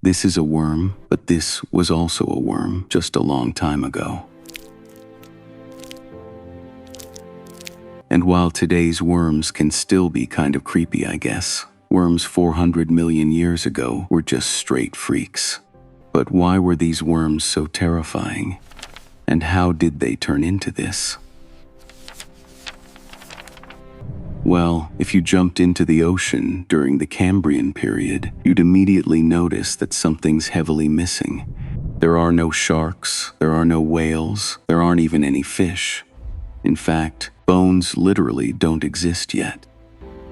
This is a worm, but this was also a worm just a long time ago. And while today's worms can still be kind of creepy, I guess, worms 400 million years ago were just straight freaks. But why were these worms so terrifying? And how did they turn into this? Well, if you jumped into the ocean during the Cambrian period, you'd immediately notice that something's heavily missing. There are no sharks, there are no whales, there aren't even any fish. In fact, bones literally don't exist yet.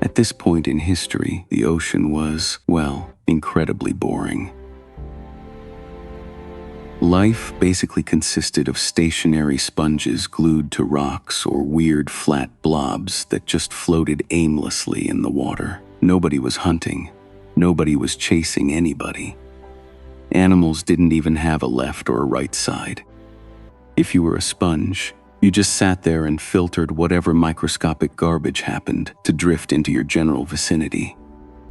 At this point in history, the ocean was, well, incredibly boring. Life basically consisted of stationary sponges glued to rocks or weird flat blobs that just floated aimlessly in the water. Nobody was hunting. Nobody was chasing anybody. Animals didn't even have a left or a right side. If you were a sponge, you just sat there and filtered whatever microscopic garbage happened to drift into your general vicinity.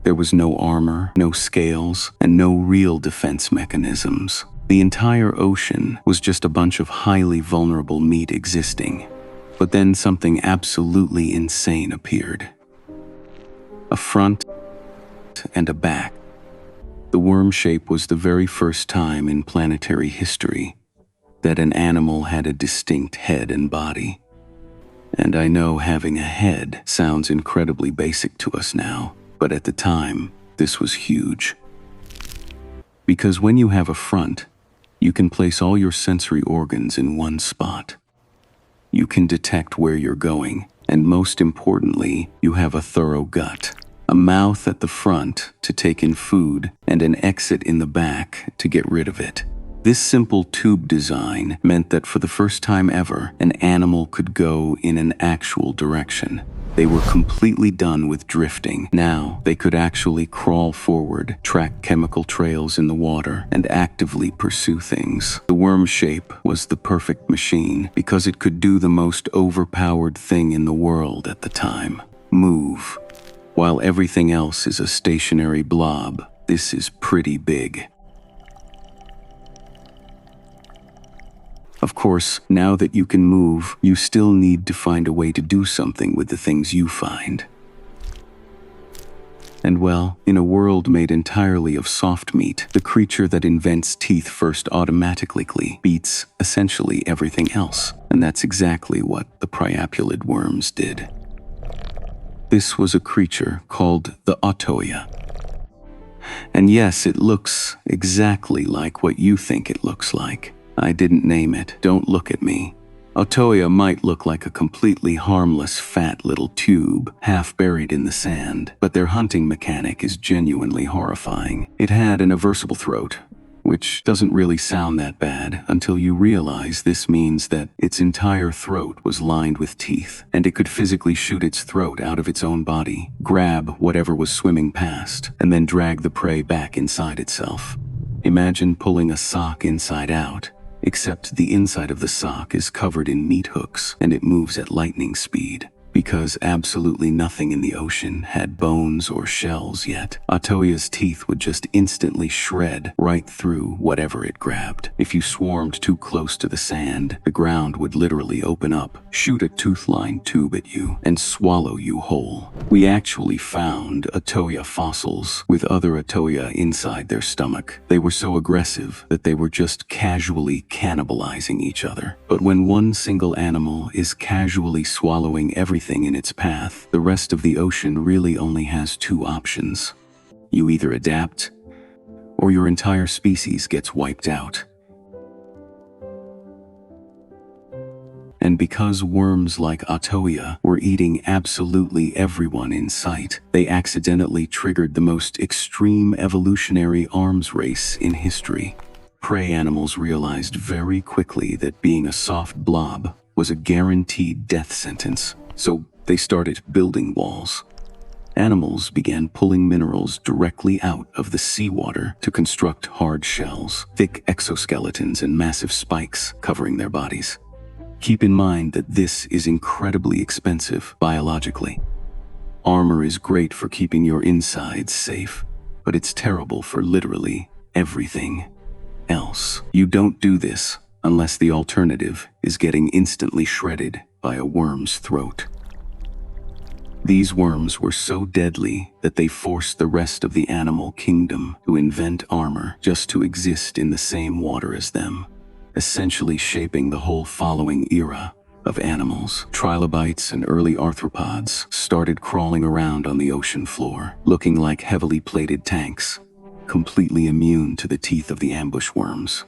There was no armor, no scales, and no real defense mechanisms. The entire ocean was just a bunch of highly vulnerable meat existing. But then something absolutely insane appeared. A front and a back. The worm shape was the very first time in planetary history that an animal had a distinct head and body. And I know having a head sounds incredibly basic to us now, but at the time, this was huge. Because when you have a front, you can place all your sensory organs in one spot. You can detect where you're going, and most importantly, you have a thorough gut. A mouth at the front to take in food, and an exit in the back to get rid of it. This simple tube design meant that for the first time ever, an animal could go in an actual direction. They were completely done with drifting. Now, they could actually crawl forward, track chemical trails in the water, and actively pursue things. The worm shape was the perfect machine because it could do the most overpowered thing in the world at the time: move. While everything else is a stationary blob, this is pretty big. Of course, now that you can move, you still need to find a way to do something with the things you find. And well, in a world made entirely of soft meat, the creature that invents teeth first automatically beats essentially everything else. And that's exactly what the priapulid worms did. This was a creature called the Autoia. And yes, it looks exactly like what you think it looks like. I didn't name it. Don't look at me. Autoia might look like a completely harmless fat little tube, half buried in the sand, but their hunting mechanic is genuinely horrifying. It had an aversible throat, which doesn't really sound that bad until you realize this means that its entire throat was lined with teeth, and it could physically shoot its throat out of its own body, grab whatever was swimming past, and then drag the prey back inside itself. Imagine pulling a sock inside out. Except the inside of the sock is covered in meat hooks, and it moves at lightning speed. Because absolutely nothing in the ocean had bones or shells yet, Autoia's teeth would just instantly shred right through whatever it grabbed. If you swarmed too close to the sand, the ground would literally open up, shoot a tooth-lined tube at you, and swallow you whole. We actually found Autoia fossils with other Autoia inside their stomach. They were so aggressive that they were just casually cannibalizing each other. But when one single animal is casually swallowing everything in its path, the rest of the ocean really only has two options. You either adapt, or your entire species gets wiped out. And because worms like Autoia were eating absolutely everyone in sight, they accidentally triggered the most extreme evolutionary arms race in history. Prey animals realized very quickly that being a soft blob was a guaranteed death sentence. So they started building walls. Animals began pulling minerals directly out of the seawater to construct hard shells, thick exoskeletons, and massive spikes covering their bodies. Keep in mind that this is incredibly expensive biologically. Armor is great for keeping your insides safe, but it's terrible for literally everything else. You don't do this unless the alternative is getting instantly shredded by a worm's throat. These worms were so deadly that they forced the rest of the animal kingdom to invent armor just to exist in the same water as them, essentially shaping the whole following era of animals. Trilobites and early arthropods started crawling around on the ocean floor, looking like heavily plated tanks, completely immune to the teeth of the ambush worms.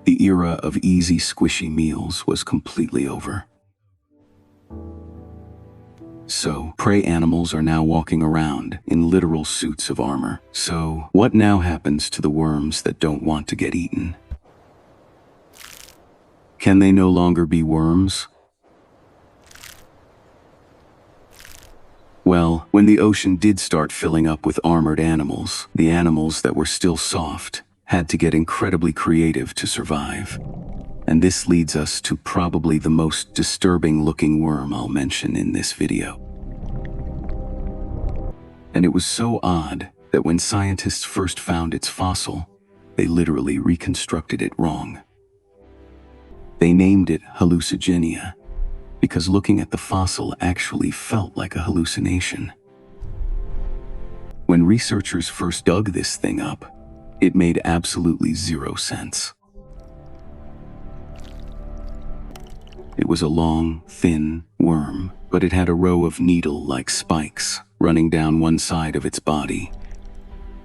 The era of easy, squishy meals was completely over. So, prey animals are now walking around in literal suits of armor. So, what now happens to the worms that don't want to get eaten? Can they no longer be worms? Well, when the ocean did start filling up with armored animals, the animals that were still soft had to get incredibly creative to survive. And this leads us to probably the most disturbing looking worm I'll mention in this video. And it was so odd that when scientists first found its fossil, they literally reconstructed it wrong. They named it hallucigenia because looking at the fossil actually felt like a hallucination. When researchers first dug this thing up, it made absolutely zero sense. It was a long, thin worm, but it had a row of needle-like spikes running down one side of its body,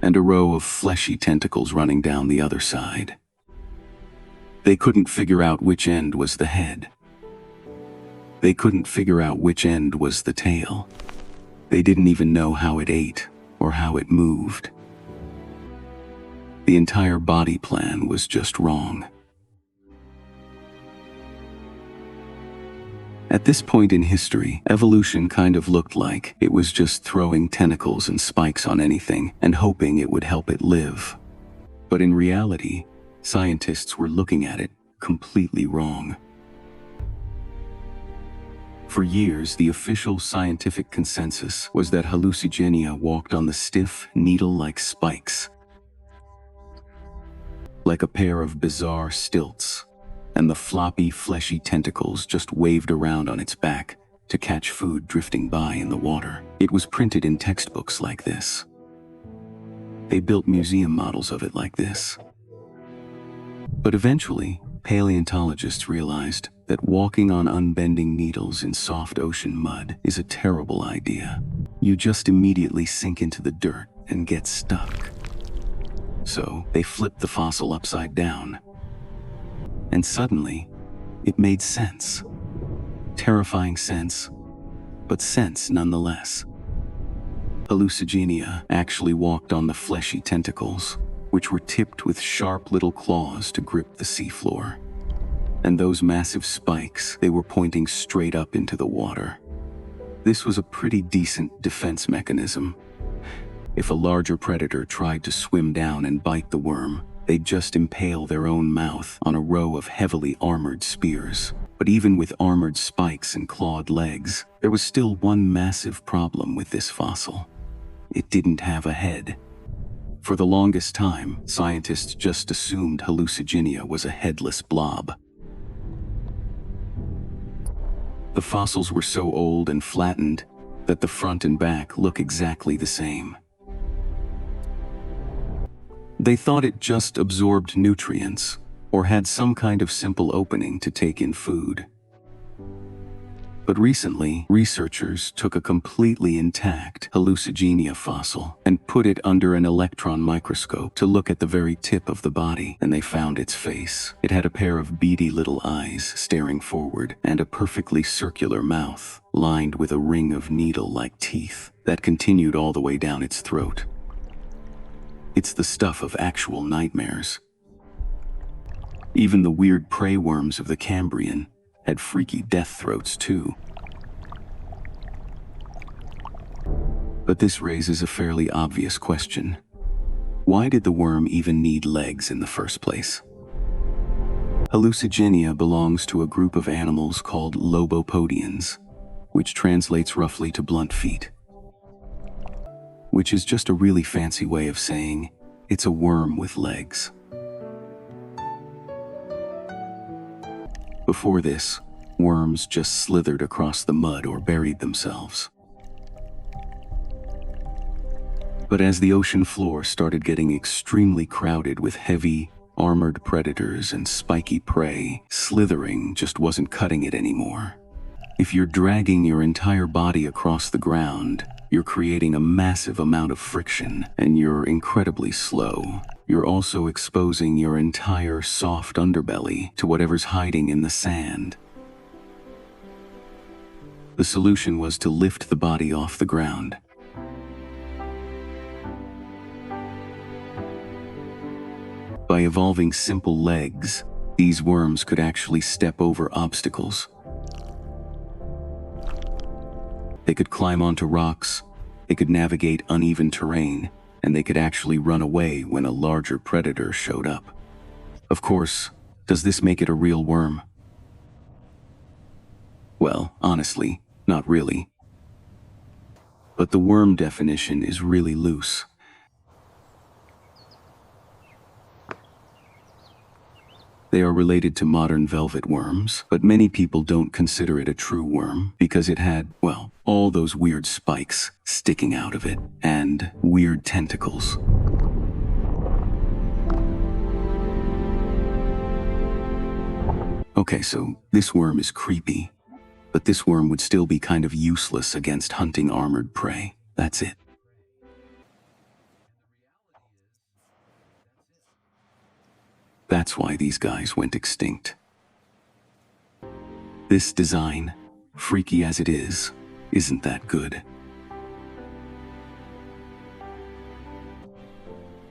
and a row of fleshy tentacles running down the other side. They couldn't figure out which end was the head. They couldn't figure out which end was the tail. They didn't even know how it ate or how it moved. The entire body plan was just wrong. At this point in history, evolution kind of looked like it was just throwing tentacles and spikes on anything and hoping it would help it live. But in reality, scientists were looking at it completely wrong. For years, the official scientific consensus was that hallucigenia walked on the stiff, needle-like spikes, like a pair of bizarre stilts, and the floppy, fleshy tentacles just waved around on its back to catch food drifting by in the water. It was printed in textbooks like this. They built museum models of it like this. But eventually, paleontologists realized that walking on unbending needles in soft ocean mud is a terrible idea. You just immediately sink into the dirt and get stuck. So they flipped the fossil upside down. And suddenly, it made sense. Terrifying sense, but sense nonetheless. Hallucigenia actually walked on the fleshy tentacles, which were tipped with sharp little claws to grip the seafloor. And those massive spikes, they were pointing straight up into the water. This was a pretty decent defense mechanism. If a larger predator tried to swim down and bite the worm, they'd just impale their own mouth on a row of heavily armored spears. But even with armored spikes and clawed legs, there was still one massive problem with this fossil. It didn't have a head. For the longest time, scientists just assumed hallucigenia was a headless blob. The fossils were so old and flattened that the front and back look exactly the same. They thought it just absorbed nutrients or had some kind of simple opening to take in food. But recently, researchers took a completely intact hallucigenia fossil and put it under an electron microscope to look at the very tip of the body, and they found its face. It had a pair of beady little eyes staring forward and a perfectly circular mouth lined with a ring of needle-like teeth that continued all the way down its throat. It's the stuff of actual nightmares. Even the weird prey worms of the Cambrian had freaky death throats too. But this raises a fairly obvious question. Why did the worm even need legs in the first place? Hallucigenia belongs to a group of animals called lobopodians, which translates roughly to blunt feet. which is just a really fancy way of saying it's a worm with legs. Before this, worms just slithered across the mud or buried themselves. But as the ocean floor started getting extremely crowded with heavy, armored predators and spiky prey, slithering just wasn't cutting it anymore. If you're dragging your entire body across the ground, you're creating a massive amount of friction, and you're incredibly slow. You're also exposing your entire soft underbelly to whatever's hiding in the sand. The solution was to lift the body off the ground. By evolving simple legs, these worms could actually step over obstacles. They could climb onto rocks, they could navigate uneven terrain, and they could actually run away when a larger predator showed up. Of course, does this make it a real worm? Well, honestly, not really. But the worm definition is really loose. They are related to modern velvet worms, but many people don't consider it a true worm because it had, well, all those weird spikes sticking out of it and weird tentacles. Okay, so this worm is creepy, but this worm would still be kind of useless against hunting armored prey. That's it. That's why these guys went extinct. This design, freaky as it is, isn't that good.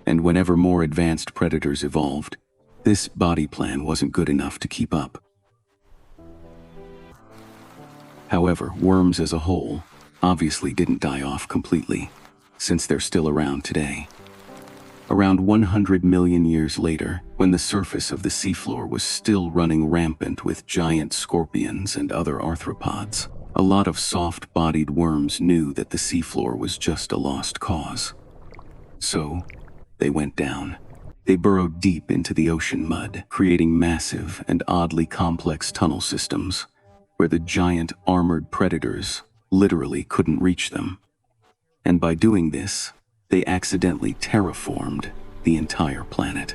And whenever more advanced predators evolved, this body plan wasn't good enough to keep up. However, worms as a whole obviously didn't die off completely, since they're still around today. Around 100 million years later, when the surface of the seafloor was still running rampant with giant scorpions and other arthropods, a lot of soft-bodied worms knew that the seafloor was just a lost cause. So, they went down. They burrowed deep into the ocean mud, creating massive and oddly complex tunnel systems, where the giant armored predators literally couldn't reach them. And by doing this, they accidentally terraformed the entire planet.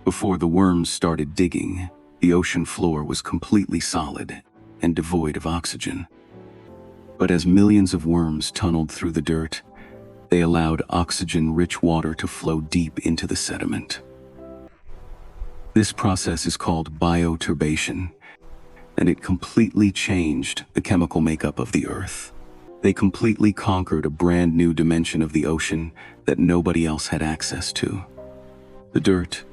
Before the worms started digging, the ocean floor was completely solid and devoid of oxygen. But as millions of worms tunneled through the dirt, they allowed oxygen-rich water to flow deep into the sediment. This process is called bioturbation, and it completely changed the chemical makeup of the Earth. They completely conquered a brand new dimension of the ocean that nobody else had access to. The dirt